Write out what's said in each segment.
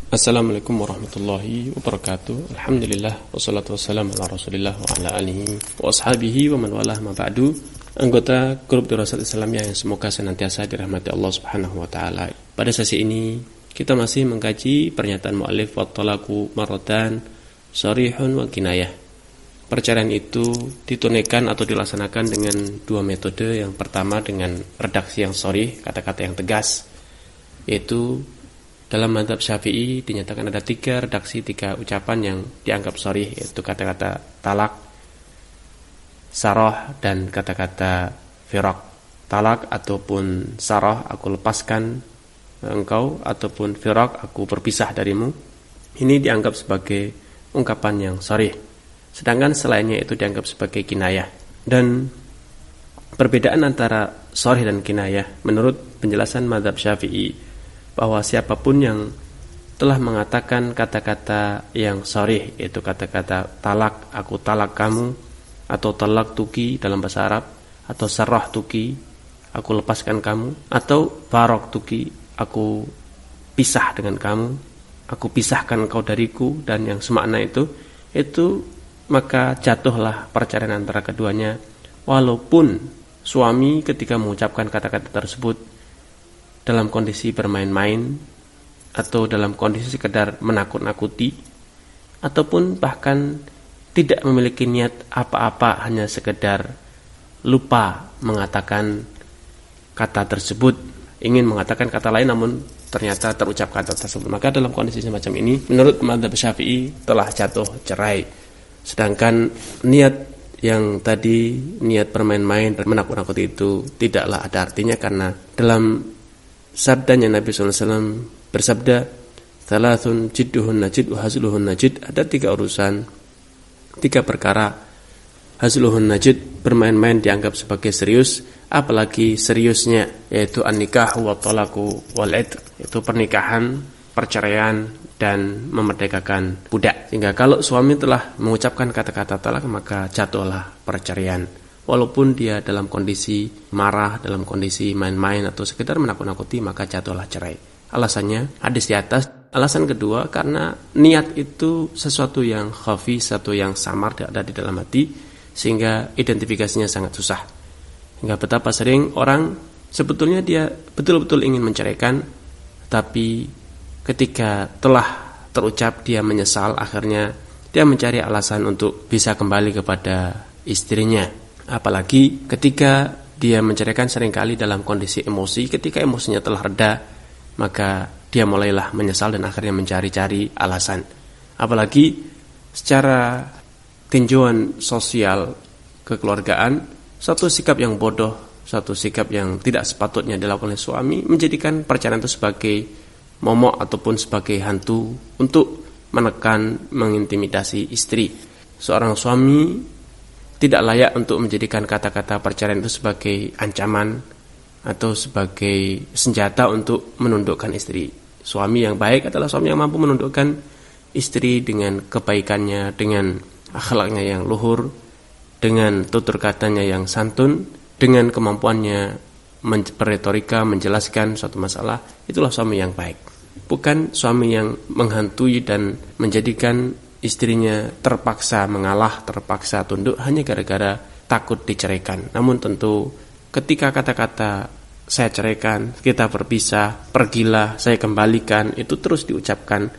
Assalamualaikum warahmatullahi wabarakatuh. Alhamdulillah wassalatu wassalamu ala Rasulillah wa ala alihi wa ashabihi wa man walah ma ba'du. Anggota grup Dirasat Islamiyah yang semoga senantiasa dirahmati Allah Subhanahu wa taala. Pada sesi ini kita masih mengkaji pernyataan muallif wa talaqu marratan sharihun wa kinayah. Perceraian itu ditunaikan atau dilaksanakan dengan dua metode. Yang pertama dengan redaksi yang sharih, kata-kata yang tegas, yaitu dalam mazhab Syafi'i dinyatakan ada 3 redaksi, 3 ucapan yang dianggap sharih, yaitu kata-kata talak, sarah, dan kata-kata firaq. Talak ataupun sarah, aku lepaskan engkau, ataupun firaq, aku berpisah darimu. Ini dianggap sebagai ungkapan yang sharih. Sedangkan selainnya itu dianggap sebagai kinayah. Dan perbedaan antara sharih dan kinayah menurut penjelasan mazhab Syafi'i, bahwa siapapun yang telah mengatakan kata-kata yang sharih, yaitu kata-kata talak, aku talak kamu, atau talak tuki dalam bahasa Arab, atau sarah tuki, aku lepaskan kamu, atau faraq tuki, aku pisah dengan kamu, aku pisahkan engkau dariku, dan yang semakna itu maka jatuhlah perceraian antara keduanya, walaupun suami ketika mengucapkan kata-kata tersebut dalam kondisi bermain-main, atau dalam kondisi sekedar menakut-nakuti, ataupun bahkan tidak memiliki niat apa-apa, hanya sekedar lupa mengatakan kata tersebut, ingin mengatakan kata lain namun ternyata terucap kata tersebut. Maka dalam kondisi semacam ini menurut mazhab Syafi'i telah jatuh cerai. Sedangkan niat yang tadi, niat bermain-main dan menakut-nakuti itu tidaklah ada artinya, karena dalam sabdanya Nabi SAW bersabda, "Thalathun jidduhun najid wa hazluhun najid." Ada 3 urusan, 3 perkara. Hazluhun najid, bermain-main dianggap sebagai serius, apalagi seriusnya, yaitu an-nikah wa talaqu wal idq, yaitu pernikahan, perceraian, dan memerdekakan budak. Sehingga kalau suami telah mengucapkan kata-kata talak, maka jatuhlah perceraian, walaupun dia dalam kondisi marah, dalam kondisi main-main, atau sekedar menakut-nakuti, maka jatuhlah cerai. Alasannya hadis di atas. Alasan kedua, karena niat itu sesuatu yang khafi, sesuatu yang samar, tidak ada di dalam hati, sehingga identifikasinya sangat susah. Hingga betapa sering orang sebetulnya dia betul-betul ingin menceraikan, tapi ketika telah terucap dia menyesal, akhirnya dia mencari alasan untuk bisa kembali kepada istrinya. Apalagi ketika dia menceraikan seringkali dalam kondisi emosi. Ketika emosinya telah reda, maka dia mulailah menyesal dan akhirnya mencari-cari alasan. Apalagi secara tinjauan sosial kekeluargaan, suatu sikap yang bodoh, suatu sikap yang tidak sepatutnya dilakukan oleh suami, menjadikan perceraian itu sebagai momok ataupun sebagai hantu untuk menekan, mengintimidasi istri. Seorang suami tidak layak untuk menjadikan kata-kata perceraian itu sebagai ancaman atau sebagai senjata untuk menundukkan istri. Suami yang baik adalah suami yang mampu menundukkan istri dengan kebaikannya, dengan akhlaknya yang luhur, dengan tutur katanya yang santun, dengan kemampuannya berretorika, menjelaskan suatu masalah. Itulah suami yang baik. Bukan suami yang menghantui dan menjadikan istrinya terpaksa mengalah, terpaksa tunduk hanya gara-gara takut diceraikan. Namun tentu ketika kata-kata saya ceraikan, kita berpisah, pergilah, saya kembalikan, itu terus diucapkan,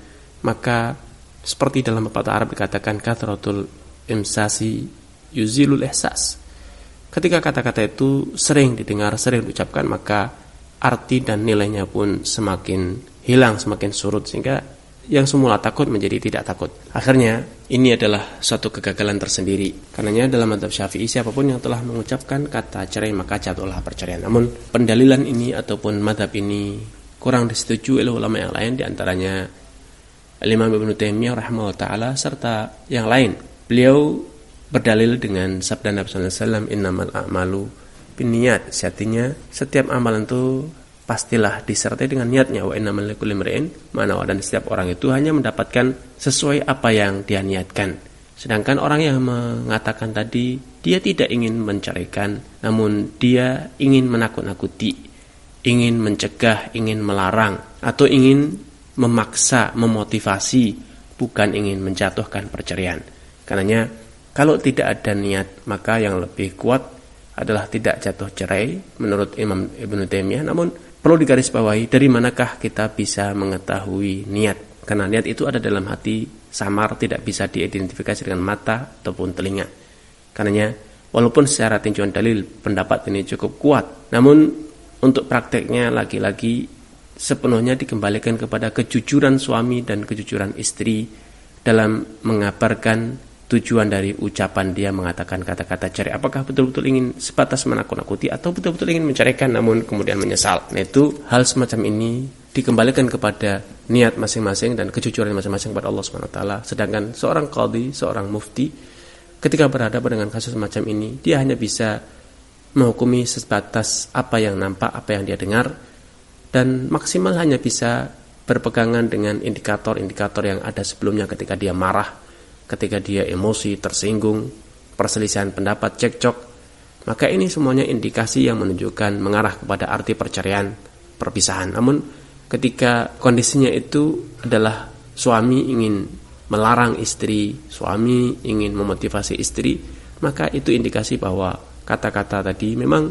maka seperti dalam pepatah Arab dikatakan kathratul imsasi yuzilul ihsas. Ketika kata-kata itu sering didengar, sering diucapkan, maka arti dan nilainya pun semakin hilang, semakin surut, sehingga yang semula takut menjadi tidak takut. Akhirnya ini adalah suatu kegagalan tersendiri. Karenanya dalam mazhab Syafi'i, siapapun yang telah mengucapkan kata cerai maka jatuhlah perceraian. Namun pendalilan ini ataupun mazhab ini kurang disetujui oleh ulama yang lain, diantaranya Imam Ibnu Taimiyah rahimahullah ta'ala serta yang lain. Beliau berdalil dengan sabda Nabi SAW, innamal a'malu binniyat. Artinya setiap amalan itu pastilah disertai dengan niatnya. Wa innamal likulli imri'in ma nawa, dan setiap orang itu hanya mendapatkan sesuai apa yang dia niatkan. Sedangkan orang yang mengatakan tadi dia tidak ingin menceraikan, namun dia ingin menakut-nakuti, ingin mencegah, ingin melarang, atau ingin memaksa, memotivasi, bukan ingin menjatuhkan perceraian. Karenanya kalau tidak ada niat, maka yang lebih kuat adalah tidak jatuh cerai menurut Imam Ibnu Taimiyah. Namun perlu digarisbawahi, dari manakah kita bisa mengetahui niat? Karena niat itu ada dalam hati, samar, tidak bisa diidentifikasi dengan mata ataupun telinga. Karenanya walaupun secara tinjauan dalil pendapat ini cukup kuat, namun untuk prakteknya lagi-lagi sepenuhnya dikembalikan kepada kejujuran suami dan kejujuran istri dalam mengabarkan tujuan dari ucapan dia mengatakan kata-kata cerai. Apakah betul-betul ingin sebatas menakut-nakuti atau betul-betul ingin menceraikan namun kemudian menyesal. Nah, itu hal semacam ini dikembalikan kepada niat masing-masing dan kejujuran masing-masing kepada Allah SWT. Sedangkan seorang qadhi, seorang mufti, ketika berhadapan dengan kasus semacam ini, dia hanya bisa menghukumi sebatas apa yang nampak, apa yang dia dengar, dan maksimal hanya bisa berpegangan dengan indikator-indikator yang ada sebelumnya ketika dia marah, ketika dia emosi, tersinggung, perselisihan pendapat, cekcok. Maka ini semuanya indikasi yang menunjukkan mengarah kepada arti perceraian, perpisahan. Namun ketika kondisinya itu adalah suami ingin melarang istri, suami ingin memotivasi istri, maka itu indikasi bahwa kata-kata tadi memang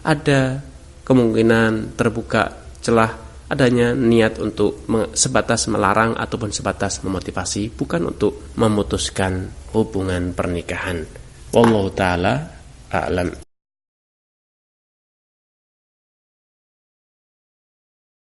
ada kemungkinan terbuka celah adanya niat untuk sebatas melarang ataupun sebatas memotivasi, bukan untuk memutuskan hubungan pernikahan. Wallahu ta'ala a'lam.